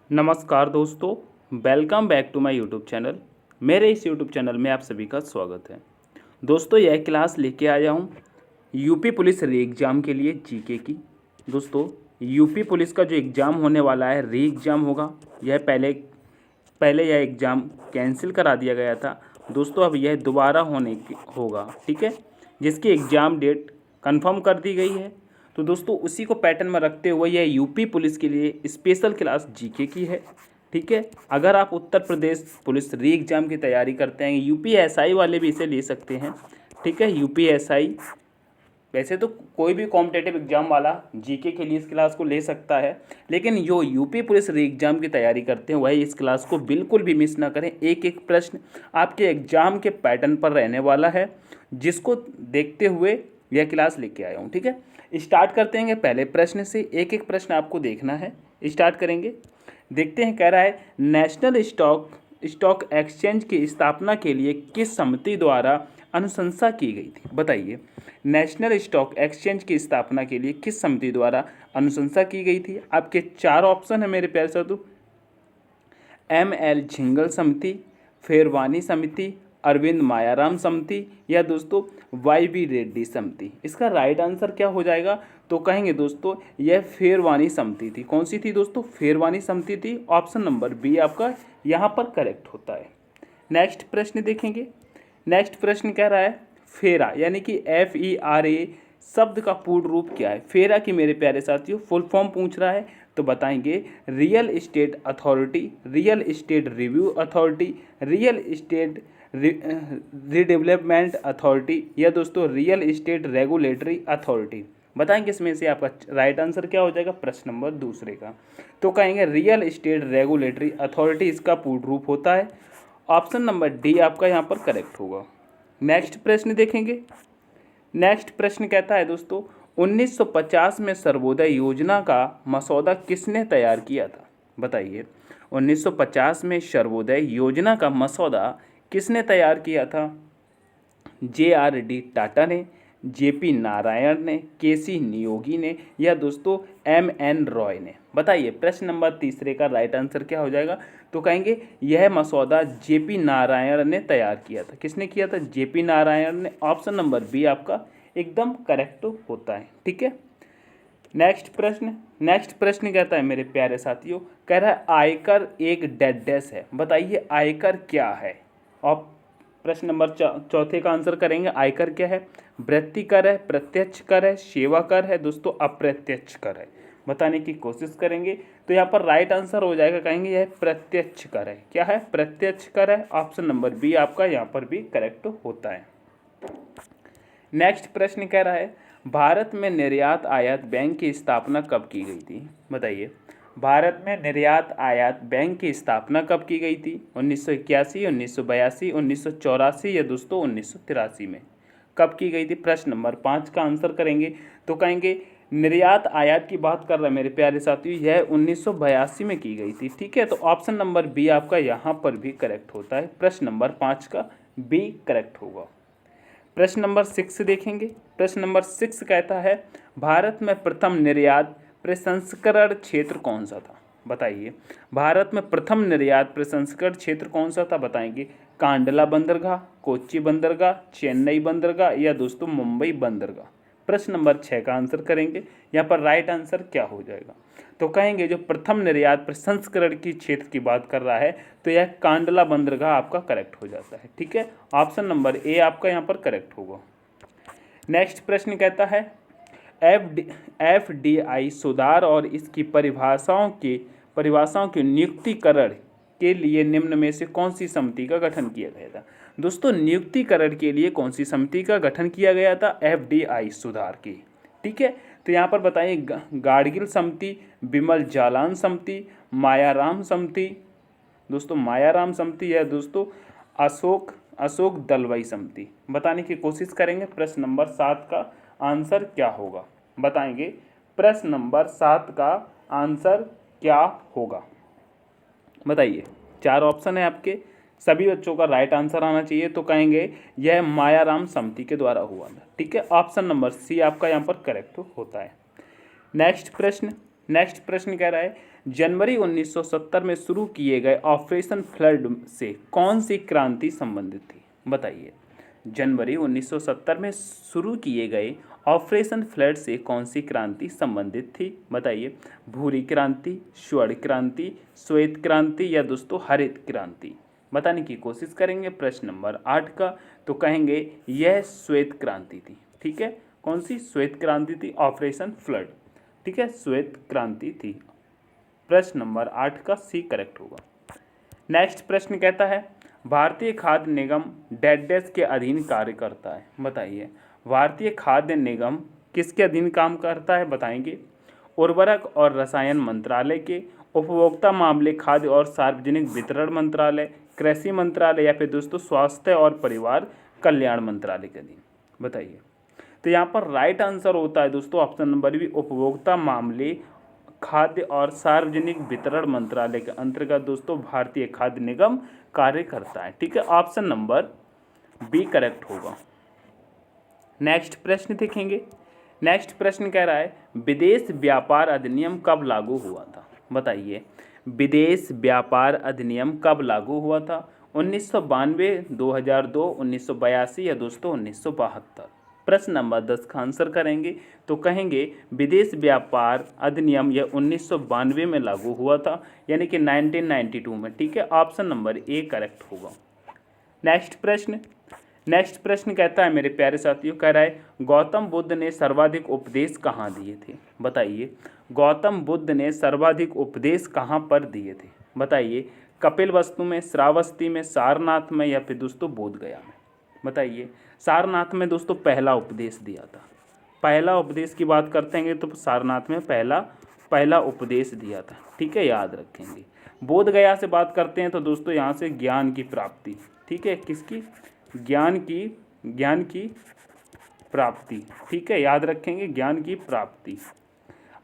नमस्कार दोस्तों, welcome back to my YouTube channel. मेरे इस यूट्यूब चैनल में आप सभी का स्वागत है। दोस्तों, यह क्लास लेके आया हूँ यूपी पुलिस री एग्ज़ाम के लिए जीके की। दोस्तों, यूपी पुलिस का जो एग्ज़ाम होने वाला है, री एग्ज़ाम होगा। यह पहले पहले यह एग्ज़ाम कैंसिल करा दिया गया था दोस्तों, अब यह दोबारा होगा, ठीक है, जिसकी एग्ज़ाम डेट कंफर्म कर दी गई है। तो दोस्तों, उसी को पैटर्न में रखते हुए यह यूपी पुलिस के लिए स्पेशल क्लास जीके की है, ठीक है। अगर आप उत्तर प्रदेश पुलिस री एग्ज़ाम की तैयारी करते हैं, यूपीएसआई वाले भी इसे ले सकते हैं, ठीक है। यूपीएसआई वैसे तो कोई भी कॉम्पिटेटिव एग्जाम वाला जीके के लिए इस क्लास को ले सकता है, लेकिन जो यूपी पुलिस री एग्ज़ाम की तैयारी करते हैं वही इस क्लास को बिल्कुल भी मिस ना करें। एक एक प्रश्न आपके एग्जाम के पैटर्न पर रहने वाला है, जिसको देखते हुए यह क्लास लेके आया हूँ, ठीक है। स्टार्ट करते हैं पहले प्रश्न से। एक एक प्रश्न आपको देखना है। स्टार्ट करेंगे, देखते हैं। कह रहा है, नेशनल स्टॉक एक्सचेंज की स्थापना के लिए किस समिति द्वारा अनुशंसा की गई थी? बताइए, नेशनल स्टॉक एक्सचेंज की स्थापना के लिए किस समिति द्वारा अनुशंसा की गई थी? आपके चार ऑप्शन है मेरे प्यारे साथियों। ML झिंगल समिति, फेरवानी समिति, अरविंद मायाराम समिति, या दोस्तों YV रेड्डी समिति। इसका राइट आंसर क्या हो जाएगा? तो कहेंगे दोस्तों यह फेरवानी समिति थी। कौन सी थी दोस्तों? फेरवानी समिति थी। ऑप्शन नंबर बी आपका यहाँ पर करेक्ट होता है। नेक्स्ट प्रश्न देखेंगे। नेक्स्ट प्रश्न कह रहा है, फेरा यानी कि FERA शब्द का पूर्ण रूप क्या है? फेरा की मेरे प्यारे साथियों फुल फॉर्म पूछ रहा है, तो बताएंगे real estate authority, real estate review authority, real estate redevelopment authority, या दोस्तों रियल एस्टेट रेगुलेटरी अथॉरिटी। बताएंगे इसमें से आपका राइट आंसर क्या हो जाएगा प्रश्न नंबर दूसरे का? तो कहेंगे रियल एस्टेट रेगुलेटरी अथॉरिटी इसका पूर्ण रूप होता है। ऑप्शन नंबर डी आपका यहाँ पर करेक्ट होगा। नेक्स्ट प्रश्न देखेंगे। नेक्स्ट प्रश्न कहता है दोस्तों, 1950 में सर्वोदय योजना का मसौदा किसने तैयार किया था? बताइए, 1950 में सर्वोदय योजना का मसौदा किसने तैयार किया था? JRD टाटा ने, JP नारायण ने, KC नियोगी ने, या दोस्तों MN रॉय ने। बताइए, प्रश्न नंबर तीसरे का राइट आंसर क्या हो जाएगा? तो कहेंगे यह मसौदा JP नारायण ने तैयार किया था। किसने किया था? JP नारायण ने। ऑप्शन नंबर बी आपका एकदम करेक्ट होता है, ठीक है। नेक्स्ट प्रश्न कहता है मेरे प्यारे साथियों, कह रहा है आयकर एक डैश है। बताइए आयकर क्या है? और प्रश्न नंबर चौथे का आंसर करेंगे। आयकर क्या है? वृत्ति कर है, प्रत्यक्ष कर है, सेवा कर है, दोस्तों अप्रत्यक्ष कर है। बताने की कोशिश करेंगे, तो यहाँ पर राइट आंसर हो जाएगा, कहेंगे यह प्रत्यक्ष कर है। क्या है? प्रत्यक्ष कर है। ऑप्शन नंबर बी आपका यहाँ पर भी करेक्ट होता है। नेक्स्ट प्रश्न कह रहा है, भारत में निर्यात आयात बैंक की स्थापना कब की गई थी? बताइए, भारत में निर्यात आयात बैंक की स्थापना कब की गई थी? 1981, 1982, 1984, या दोस्तों 1983 में कब की गई थी? प्रश्न नंबर 5 का आंसर करेंगे, तो कहेंगे निर्यात आयात की बात कर रहे हैं मेरे प्यारे साथियों, यह 1982 में की गई थी, ठीक है। तो ऑप्शन नंबर बी आपका यहाँ पर भी करेक्ट होता है। प्रश्न नंबर 5 का बी करेक्ट होगा। प्रश्न नंबर 6 देखेंगे। प्रश्न नंबर 6 कहता है, भारत में प्रथम निर्यात प्रसंस्करण क्षेत्र कौन सा था? बताइए, भारत में प्रथम निर्यात प्रसंस्करण क्षेत्र कौन सा था? बताएंगे कांडला बंदरगाह, कोच्चि बंदरगाह, चेन्नई बंदरगाह, या दोस्तों मुंबई बंदरगाह। प्रश्न नंबर 6 का आंसर करेंगे। यहाँ पर राइट आंसर क्या हो जाएगा? तो कहेंगे जो प्रथम निर्यात प्रसंस्करण की क्षेत्र की बात कर रहा है, तो यह कांडला बंदरगाह आपका करेक्ट हो जाता है, ठीक है। ऑप्शन नंबर ए आपका यहाँ पर करेक्ट होगा। नेक्स्ट प्रश्न कहता है, FDI सुधार और इसकी परिभाषाओं के नियुक्तिकरण के लिए निम्न में से कौन सी समिति का गठन किया गया था? दोस्तों, नियुक्तिकरण के लिए कौन सी समिति का गठन किया गया था? FDI सुधार की, ठीक है। तो यहाँ पर बताइए गाडगिल समिति, बिमल जालान समिति, मायाराम समिति, दोस्तों मायाराम समिति, या दोस्तों अशोक दलवाई समिति। बताने की कोशिश करेंगे। प्रश्न नंबर 7 का आंसर क्या होगा? बताएंगे प्रश्न नंबर 7 का आंसर क्या होगा? बताइए, 4 ऑप्शन है आपके, सभी बच्चों का राइट आंसर आना चाहिए। तो कहेंगे यह मायाराम समिति के द्वारा हुआ था, ठीक है। ऑप्शन नंबर सी आपका यहाँ पर करेक्ट होता है। नेक्स्ट प्रश्न नेक्स्ट प्रश्न कह रहा है जनवरी 1970 में शुरू किए गए ऑपरेशन फ्लड से कौन सी क्रांति संबंधित थी? बताइए। जनवरी 1970 में शुरू किए गए ऑपरेशन फ्लड से कौन सी क्रांति संबंधित थी? बताइए। भूरी क्रांति, स्वर्ण क्रांति, श्वेत क्रांति या दोस्तों हरित क्रांति? बताने की कोशिश करेंगे। प्रश्न नंबर 8 का तो कहेंगे यह श्वेत क्रांति थी। ठीक है, कौन सी? श्वेत क्रांति थी, ऑपरेशन फ्लड। ठीक है, श्वेत क्रांति थी। प्रश्न नंबर 8 का सी करेक्ट होगा। नेक्स्ट प्रश्न कहता है भारतीय खाद्य निगम डैश के अधीन कार्य करता है? बताइए। भारतीय खाद्य निगम किसके अधीन काम करता है? बताएंगे। उर्वरक और रसायन मंत्रालय के, उपभोक्ता मामले, खाद्य और सार्वजनिक वितरण मंत्रालय, कृषि मंत्रालय या फिर दोस्तों स्वास्थ्य और परिवार कल्याण मंत्रालय के अधीन? बताइए। तो यहाँ पर राइट आंसर होता है दोस्तों ऑप्शन नंबर बी, उपभोक्ता मामले, खाद्य और सार्वजनिक वितरण मंत्रालय के अंतर्गत दोस्तों भारतीय खाद्य निगम कार्य करता है। ठीक है, ऑप्शन नंबर बी करेक्ट होगा। नेक्स्ट प्रश्न देखेंगे। नेक्स्ट प्रश्न कह रहा है विदेश व्यापार अधिनियम कब लागू हुआ था? बताइए। विदेश व्यापार अधिनियम कब लागू हुआ था? 1992, 2002, 1982 या दोस्तों 1972? प्रश्न नंबर 10 का आंसर करेंगे तो कहेंगे विदेश व्यापार अधिनियम यह 1992 में लागू हुआ था, यानी कि 1992 में। ठीक है, ऑप्शन नंबर ए करेक्ट होगा। नेक्स्ट प्रश्न कहता है मेरे प्यारे साथियों, कह रहा है गौतम बुद्ध ने सर्वाधिक उपदेश कहाँ दिए थे? बताइए। गौतम बुद्ध ने सर्वाधिक उपदेश कहाँ पर दिए थे? बताइए। कपिलवस्तु में, श्रावस्ती में, सारनाथ में या फिर दोस्तों बोधगया में? बताइए। सारनाथ में दोस्तों पहला उपदेश दिया था। पहला उपदेश की बात करते हैं तो सारनाथ में पहला उपदेश दिया था। ठीक है, याद रखेंगे। बोधगया से बात करते हैं तो दोस्तों यहाँ से ज्ञान की प्राप्ति। ठीक है, किसकी? ज्ञान की प्राप्ति। ठीक है, याद रखेंगे, ज्ञान की प्राप्ति।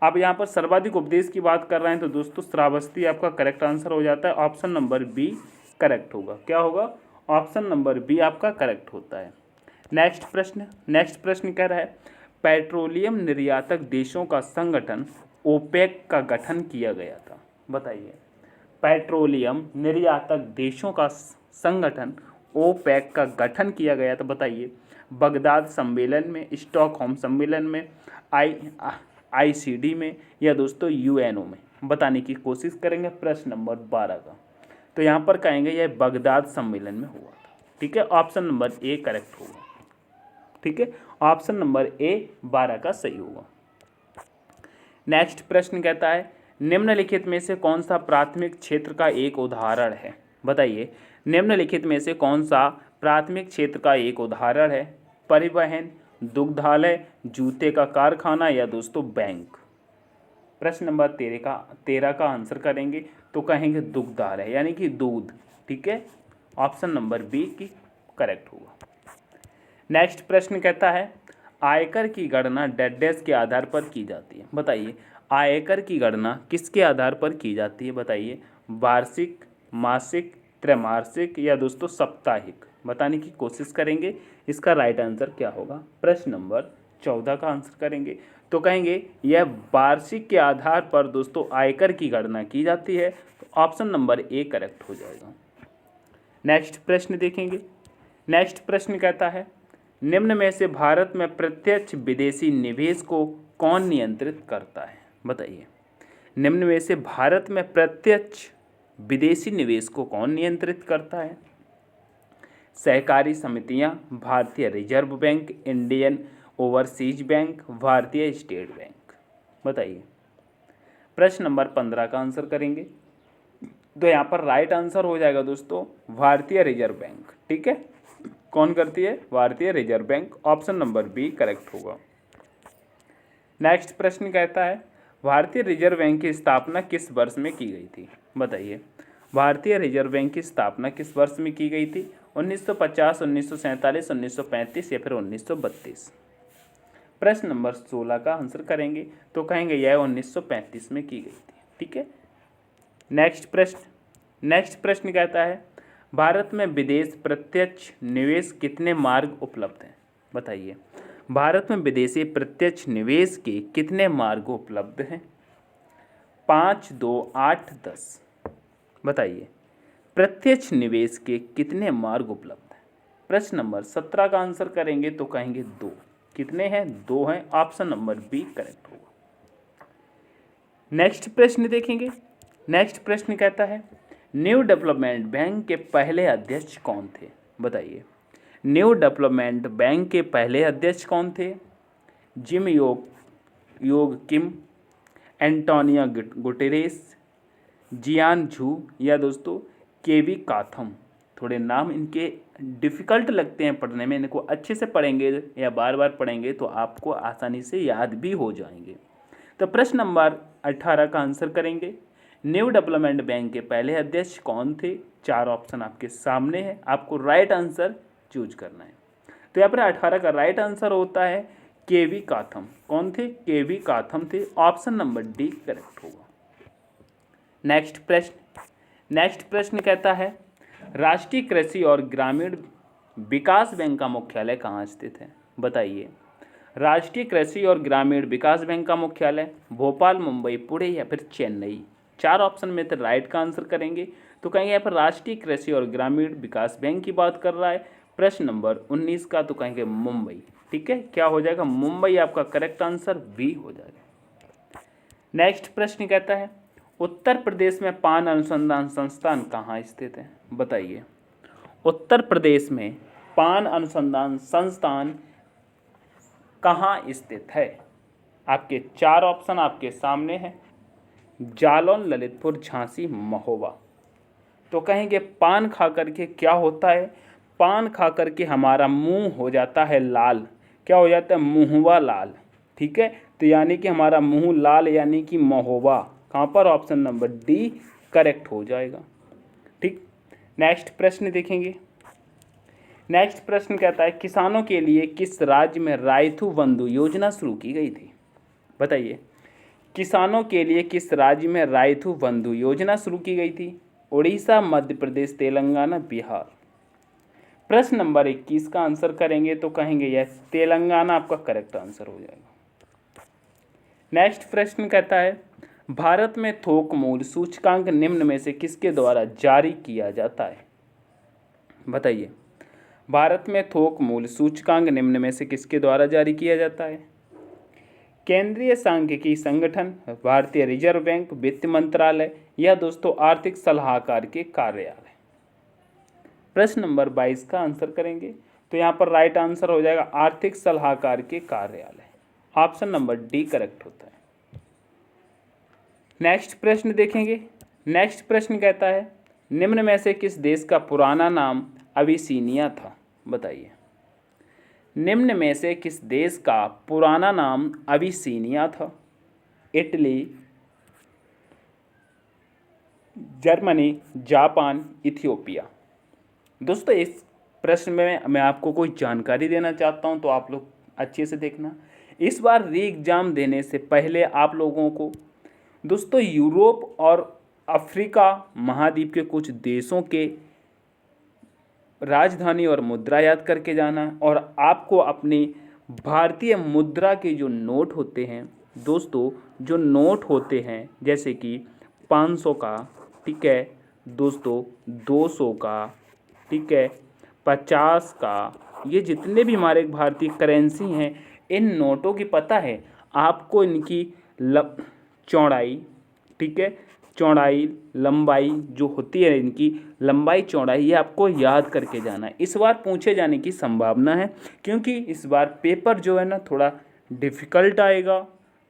अब यहाँ पर सर्वाधिक उपदेश की बात कर रहे हैं तो दोस्तों श्रावस्ती आपका करेक्ट आंसर हो जाता है। ऑप्शन नंबर बी करेक्ट होगा। क्या होगा? ऑप्शन नंबर बी आपका करेक्ट होता है। नेक्स्ट प्रश्न कह रहा है पेट्रोलियम निर्यातक देशों का संगठन ओपेक का गठन किया गया था? बताइए। पेट्रोलियम निर्यातक देशों का संगठन ओपेक का गठन किया गया था। बताइए। बगदाद सम्मेलन में, स्टॉकहोम सम्मेलन में, आईसीडी में या दोस्तों यूएनओ में? बताने की कोशिश करेंगे। प्रश्न नंबर 12 का तो यहाँ पर कहेंगे यह बगदाद सम्मेलन में हुआ था। ठीक है, ऑप्शन नंबर ए करेक्ट होगा। ठीक है, ऑप्शन नंबर ए 12 का सही होगा। नेक्स्ट प्रश्न कहता है निम्नलिखित में से कौन सा प्राथमिक क्षेत्र का एक उदाहरण है? बताइए। निम्नलिखित में से कौन सा प्राथमिक क्षेत्र का एक उदाहरण है? परिवहन, दुग्धालय, जूते का कारखाना या दोस्तों बैंक? प्रश्न नंबर 13 का आंसर करेंगे तो कहेंगे दुग्धालय, यानी कि दूध। ठीक है, ऑप्शन नंबर बी की करेक्ट होगा। नेक्स्ट प्रश्न कहता है आयकर की गणना डैश के आधार पर की जाती है? बताइए। आयकर की गणना किसके आधार पर की जाती है? बताइए। वार्षिक, मासिक, त्रैमासिक या दोस्तों साप्ताहिक? बताने की कोशिश करेंगे। इसका राइट आंसर क्या होगा? प्रश्न नंबर 14 का आंसर करेंगे तो कहेंगे यह वार्षिक के आधार पर दोस्तों आयकर की गणना की जाती है। तो ऑप्शन नंबर ए करेक्ट हो जाएगा। नेक्स्ट प्रश्न देखेंगे। नेक्स्ट प्रश्न कहता है निम्न में से भारत में प्रत्यक्ष विदेशी निवेश को कौन नियंत्रित करता है? बताइए। निम्न में से भारत में प्रत्यक्ष विदेशी निवेश को कौन नियंत्रित करता है? सहकारी समितियां, भारतीय reserve bank, Indian overseas bank, भारतीय स्टेट बैंक? बताइए। प्रश्न नंबर 15 का आंसर करेंगे तो यहाँ पर राइट आंसर हो जाएगा दोस्तों भारतीय रिजर्व बैंक। ठीक है, कौन करती है? भारतीय reserve bank. Option number B correct होगा। नेक्स्ट प्रश्न कहता है भारतीय रिजर्व बैंक की स्थापना किस वर्ष में की गई थी? बताइए। भारतीय रिजर्व बैंक की स्थापना किस वर्ष में की गई थी? 1950, 1947, 1935 या फिर 1932? प्रश्न नंबर 16 का आंसर करेंगे तो कहेंगे यह 1935 में की गई थी। ठीक है, नेक्स्ट प्रश्न कहता है भारत में विदेश प्रत्यक्ष निवेश कितने मार्ग उपलब्ध हैं? बताइए। भारत में विदेशी प्रत्यक्ष निवेश के कितने मार्ग उपलब्ध हैं? 5, 2, 8, 10। बताइए प्रत्यक्ष निवेश के कितने मार्ग उपलब्ध हैं? प्रश्न नंबर 17 का आंसर करेंगे तो कहेंगे 2। कितने हैं? 2 हैं। ऑप्शन नंबर बी करेक्ट होगा। नेक्स्ट प्रश्न देखेंगे। नेक्स्ट प्रश्न कहता है न्यू डेवलपमेंट बैंक के पहले अध्यक्ष कौन थे? बताइए न्यू डेवलपमेंट बैंक के पहले अध्यक्ष कौन थे? जिम योग किम, एंटोनियो गुटेरेस, जियान झू या दोस्तों केवी काथम। थोड़े नाम इनके डिफ़िकल्ट लगते हैं पढ़ने में, इनको अच्छे से पढ़ेंगे या बार बार पढ़ेंगे तो आपको आसानी से याद भी हो जाएंगे। तो प्रश्न नंबर 18 का आंसर करेंगे न्यू डेवलपमेंट बैंक के पहले अध्यक्ष कौन थे? 4 ऑप्शन आपके सामने है, आपको राइट आंसर चूज करना है। तो यहाँ पर 18 का राइट आंसर होता है केवी काथम। कौन थे? केवी काथम थे। ऑप्शन नंबर डी करेक्ट होगा। नेक्स्ट प्रश्न कहता है राष्ट्रीय कृषि और ग्रामीण विकास बैंक का मुख्यालय कहाँ स्थित है? बताइए राष्ट्रीय कृषि और ग्रामीण विकास बैंक का मुख्यालय भोपाल, मुंबई, पुणे या फिर चेन्नई। 4 ऑप्शन में तो राइट का आंसर करेंगे तो कहेंगे यहाँ पर राष्ट्रीय कृषि और ग्रामीण विकास बैंक की बात कर रहा है। प्रश्न नंबर 19 का तो कहेंगे मुंबई। ठीक है, क्या हो जाएगा? मुंबई आपका करेक्ट आंसर बी हो जाएगा। नेक्स्ट प्रश्न कहता है उत्तर प्रदेश में पान अनुसंधान संस्थान कहाँ स्थित है? बताइए उत्तर प्रदेश में पान अनुसंधान संस्थान कहाँ स्थित है? आपके 4 ऑप्शन आपके सामने हैं जालौन, ललितपुर, झांसी, महोबा। तो कहेंगे पान खा करके क्या होता है? पान खा करके हमारा मुंह हो जाता है लाल। क्या हो जाता है? मुंहवा लाल। ठीक है, तो यानी कि हमारा मुंह लाल यानी कि महोबा। कहाँ पर? ऑप्शन नंबर डी करेक्ट हो जाएगा। ठीक, नेक्स्ट प्रश्न देखेंगे। नेक्स्ट प्रश्न कहता है किसानों के लिए किस राज्य में राइथु बंधु योजना शुरू की गई थी? बताइए किसानों के लिए किस राज्य में राइथु बंधु योजना शुरू की गई थी? उड़ीसा, मध्य प्रदेश, तेलंगाना, बिहार। प्रश्न नंबर 21 का आंसर करेंगे तो कहेंगे यस तेलंगाना आपका करेक्ट आंसर हो जाएगा। नेक्स्ट प्रश्न कहता है भारत में थोक मूल्य सूचकांक निम्न में से किसके द्वारा जारी किया जाता है? बताइए भारत में थोक मूल्य सूचकांक निम्न में से किसके द्वारा जारी किया जाता है? केंद्रीय सांख्यिकी संगठन, भारतीय रिजर्व बैंक, वित्त मंत्रालय या दोस्तों आर्थिक सलाहकार के कार्यालय। प्रश्न नंबर 22 का आंसर करेंगे तो यहाँ पर राइट आंसर हो जाएगा आर्थिक सलाहकार के कार्यालय। ऑप्शन नंबर डी करेक्ट होता है। नेक्स्ट प्रश्न देखेंगे। नेक्स्ट प्रश्न कहता है निम्न में से किस देश का पुराना नाम अबिसिनिया था? बताइए निम्न में से किस देश का पुराना नाम अबिसिनिया था? Italy, Germany, Japan, Ethiopia. दोस्तों इस प्रश्न में मैं आपको कोई जानकारी देना चाहता हूं तो आप लोग अच्छे से देखना। इस बार री एग्ज़ाम देने से पहले आप लोगों को दोस्तों यूरोप और अफ्रीका महाद्वीप के कुछ देशों के राजधानी और मुद्रा याद करके जाना है और आपको अपनी भारतीय मुद्रा के जो नोट होते हैं दोस्तों, जो नोट होते हैं जैसे कि 500 का, ठीक है दोस्तों, 200 का, ठीक है 50 का, ये जितने भी हमारे भारतीय करेंसी हैं इन नोटों की पता है आपको इनकी चौड़ाई, ठीक है चौड़ाई लंबाई जो होती है इनकी लंबाई चौड़ाई ये आपको याद करके जाना है। इस बार पूछे जाने की संभावना है क्योंकि इस बार पेपर जो है ना थोड़ा डिफ़िकल्ट आएगा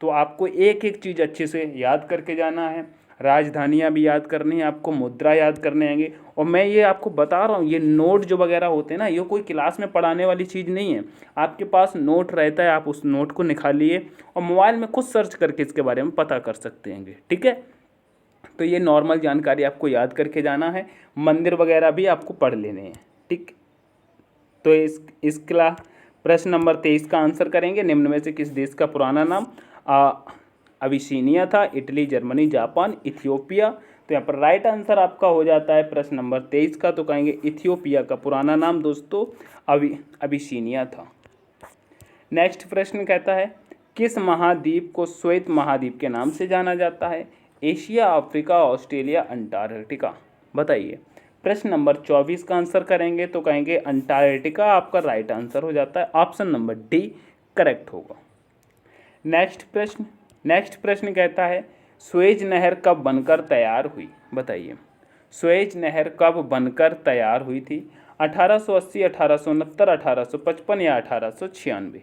तो आपको एक एक चीज़ अच्छे से याद करके जाना है। राजधानियाँ भी याद करनी है आपको, मुद्रा याद करने आएंगे। और मैं ये आपको बता रहा हूँ ये नोट जो वगैरह होते हैं ना ये कोई क्लास में पढ़ाने वाली चीज़ नहीं है। आपके पास नोट रहता है, आप उस नोट को निकालिए और मोबाइल में खुद सर्च करके इसके बारे में पता कर सकते हैं। ठीक है, तो ये नॉर्मल जानकारी आपको याद करके जाना है। मंदिर वगैरह भी आपको पढ़ लेने हैं। ठीक, तो इसका प्रश्न नंबर 23 का आंसर करेंगे निम्न में से किस देश का पुराना नाम अबिसिनिया था? Italy, Germany, Japan, Ethiopia. तो यहाँ पर राइट आंसर आपका हो जाता है प्रश्न नंबर 23 का, तो कहेंगे इथियोपिया का पुराना नाम दोस्तों अबिसिनिया था। नेक्स्ट प्रश्न कहता है किस महाद्वीप को श्वेत महाद्वीप के नाम से जाना जाता है? Asia, Africa, Australia, Antarctica. बताइए। प्रश्न नंबर 24 का आंसर करेंगे तो कहेंगे अंटार्कटिका आपका राइट आंसर हो जाता है। ऑप्शन नंबर डी करेक्ट होगा। नेक्स्ट प्रश्न कहता है सुएज नहर कब बनकर तैयार हुई। बताइए। सुएज नहर कब बनकर तैयार हुई थी। 1880, 1869, 1855 या 1896।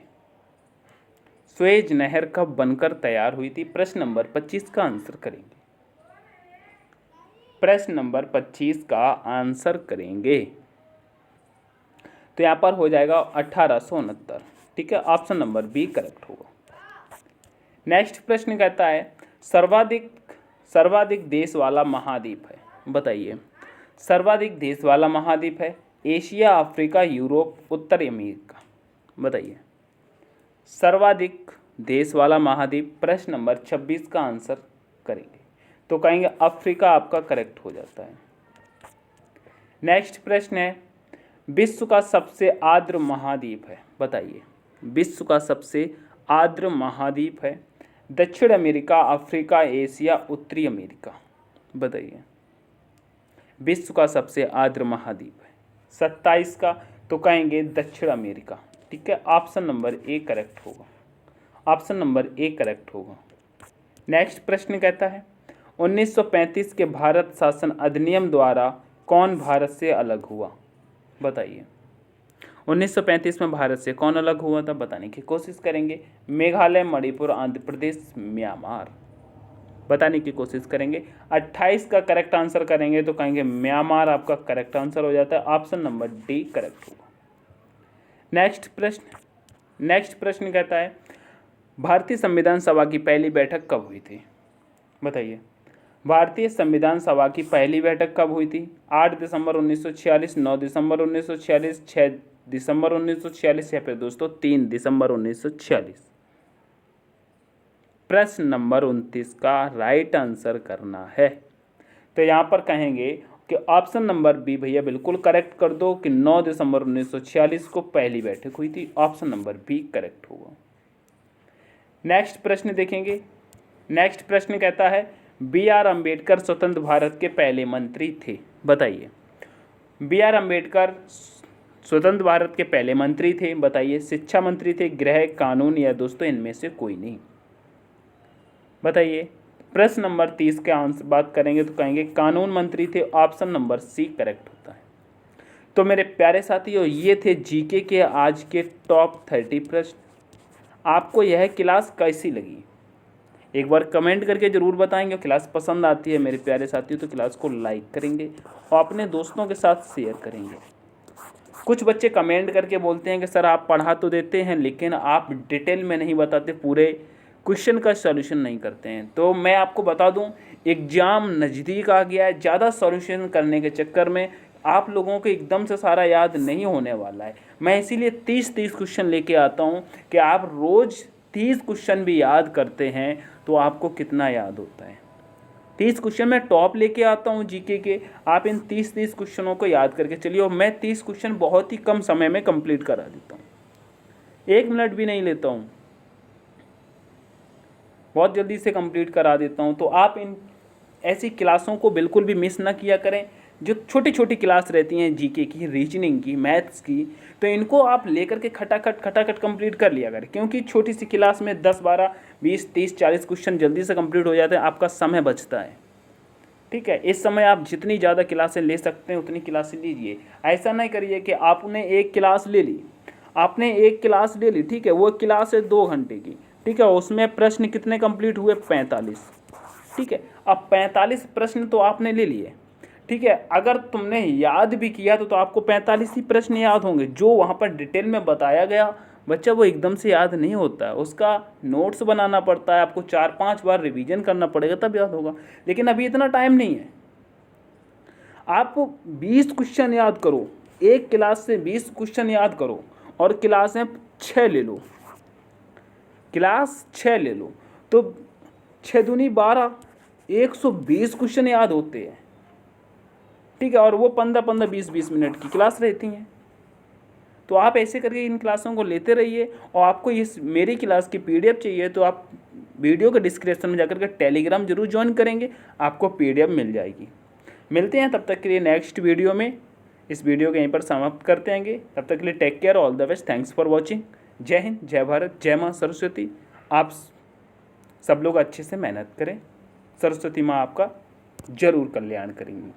सुएज नहर कब बनकर तैयार हुई थी। प्रश्न नंबर 25 का आंसर करेंगे। प्रश्न नंबर 25 का आंसर करेंगे तो यहाँ पर हो जाएगा 1869। ठीक है, ऑप्शन नंबर बी करेक्ट होगा। नेक्स्ट प्रश्न कहता है सर्वाधिक देश वाला महाद्वीप है। बताइए। सर्वाधिक देश वाला महाद्वीप है एशिया, अफ्रीका, यूरोप, उत्तर अमेरिका। बताइए। सर्वाधिक देश वाला महाद्वीप प्रश्न नंबर 26 का आंसर करेंगे तो कहेंगे अफ्रीका आपका करेक्ट हो जाता है। नेक्स्ट प्रश्न है विश्व का सबसे आर्द्र महाद्वीप है। बताइए। विश्व का सबसे आर्द्र महाद्वीप है दक्षिण अमेरिका, अफ्रीका, एशिया, उत्तरी अमेरिका। बताइए। विश्व का सबसे आर्द्र महाद्वीप है 27 का तो कहेंगे दक्षिण अमेरिका। ठीक है, ऑप्शन नंबर ए करेक्ट होगा। ऑप्शन नंबर ए करेक्ट होगा। नेक्स्ट प्रश्न कहता है 1935 के भारत शासन अधिनियम द्वारा कौन भारत से अलग हुआ। बताइए। 1935 में भारत से कौन अलग हुआ था बताने की कोशिश करेंगे। मेघालय, मणिपुर, आंध्र प्रदेश, म्यांमार। बताने की कोशिश करेंगे। 28 का करेक्ट आंसर करेंगे तो कहेंगे म्यांमार आपका करेक्ट आंसर हो जाता है। ऑप्शन नंबर डी करेक्ट होगा। नेक्स्ट प्रश्न कहता है भारतीय संविधान सभा की पहली बैठक कब हुई थी। बताइए। भारतीय संविधान सभा की पहली बैठक कब हुई थी। 8 दिसंबर 1946, 9 दिसंबर 1946, 6 दिसंबर 1946 या फिर दोस्तों 3 दिसंबर 1946। प्रश्न नंबर 29 का राइट आंसर करना है तो यहाँ पर कहेंगे कि ऑप्शन नंबर बी भैया बिल्कुल करेक्ट कर दो कि 9 दिसंबर 1946 को पहली बैठक हुई थी। ऑप्शन नंबर बी करेक्ट होगा। नेक्स्ट प्रश्न देखेंगे। नेक्स्ट प्रश्न कहता है बी आर अम्बेडकर स्वतंत्र भारत के पहले मंत्री थे। बताइए। बी आर अम्बेडकर स्वतंत्र भारत के पहले मंत्री थे। बताइए। शिक्षा मंत्री थे, गृह, कानून या दोस्तों इनमें से कोई नहीं। बताइए। प्रश्न नंबर 30 के आंसर बात करेंगे तो कहेंगे कानून मंत्री थे। ऑप्शन नंबर सी करेक्ट होता है। तो मेरे प्यारे साथियों ये थे जीके के आज के टॉप 30 प्रश्न। आपको यह क्लास कैसी लगी एक बार कमेंट करके ज़रूर बताएंगे। क्लास पसंद आती है मेरे प्यारे साथियों तो क्लास को लाइक करेंगे और अपने दोस्तों के साथ शेयर करेंगे। कुछ बच्चे कमेंट करके बोलते हैं कि सर आप पढ़ा तो देते हैं लेकिन आप डिटेल में नहीं बताते, पूरे क्वेश्चन का सॉल्यूशन नहीं करते हैं। तो मैं आपको बता दूं एग्ज़ाम नज़दीक आ गया है, ज़्यादा सॉल्यूशन करने के चक्कर में आप लोगों को एकदम से सारा याद नहीं होने वाला है। मैं इसीलिए 30 क्वेश्चन लेके आता हूं कि आप रोज़ 30 क्वेश्चन भी याद करते हैं तो आपको कितना याद होता है। 30 क्वेश्चन मैं टॉप लेके आता हूँ जीके के। आप इन 30 क्वेश्चनों को याद करके चलिए और मैं 30 क्वेश्चन बहुत ही कम समय में कंप्लीट करा देता हूँ, 1 मिनट भी नहीं लेता हूँ, बहुत जल्दी से कंप्लीट करा देता हूँ। तो आप इन ऐसी क्लासों को बिल्कुल भी मिस ना किया करें। जो छोटी छोटी क्लास रहती हैं जीके की, रीजनिंग की, मैथ्स की, तो इनको आप लेकर के खटाखट कंप्लीट कर लिया करें क्योंकि छोटी सी क्लास में 10, 12, 20, 30, 40 क्वेश्चन जल्दी से कंप्लीट हो जाते हैं, आपका समय बचता है। ठीक है, इस समय आप जितनी ज़्यादा क्लासें ले सकते हैं उतनी क्लासें लीजिए। ऐसा नहीं करिए कि आपने एक क्लास ले ली, ठीक है, वो क्लास है 2 घंटे की, ठीक है, उसमें प्रश्न कितने कंप्लीट हुए 45। ठीक है, अब 45 प्रश्न तो आपने ले लिए, ठीक है, अगर तुमने याद भी किया तो आपको 45 ही प्रश्न याद होंगे। जो वहाँ पर डिटेल में बताया गया बच्चा वो एकदम से याद नहीं होता है, उसका नोट्स बनाना पड़ता है, आपको 4-5 बार रिवीजन करना पड़ेगा तब याद होगा। लेकिन अभी इतना टाइम नहीं है, आप 20 क्वेश्चन याद करो, एक क्लास से 20 क्वेश्चन याद करो और क्लासें 6 ले लो, क्लास 6 ले लो तो 6 दूनी 12, 120 क्वेश्चन याद होते हैं। ठीक है, और वो 15-15, 20-20 मिनट की क्लास रहती हैं। तो आप ऐसे करके इन क्लासों को लेते रहिए। और आपको इस मेरी क्लास की PDF चाहिए तो आप वीडियो के डिस्क्रिप्शन में जाकर के टेलीग्राम जरूर ज्वाइन करेंगे, आपको PDF मिल जाएगी। मिलते हैं तब तक के लिए नेक्स्ट वीडियो में। इस वीडियो को यहीं पर समाप्त करते हैं। तब तक के लिए take care, all the best, thanks for watching. जय हिंद, जय भारत, जय माँ सरस्वती। आप सब लोग अच्छे से मेहनत करें, सरस्वती माँ आपका जरूर कल्याण करेंगी।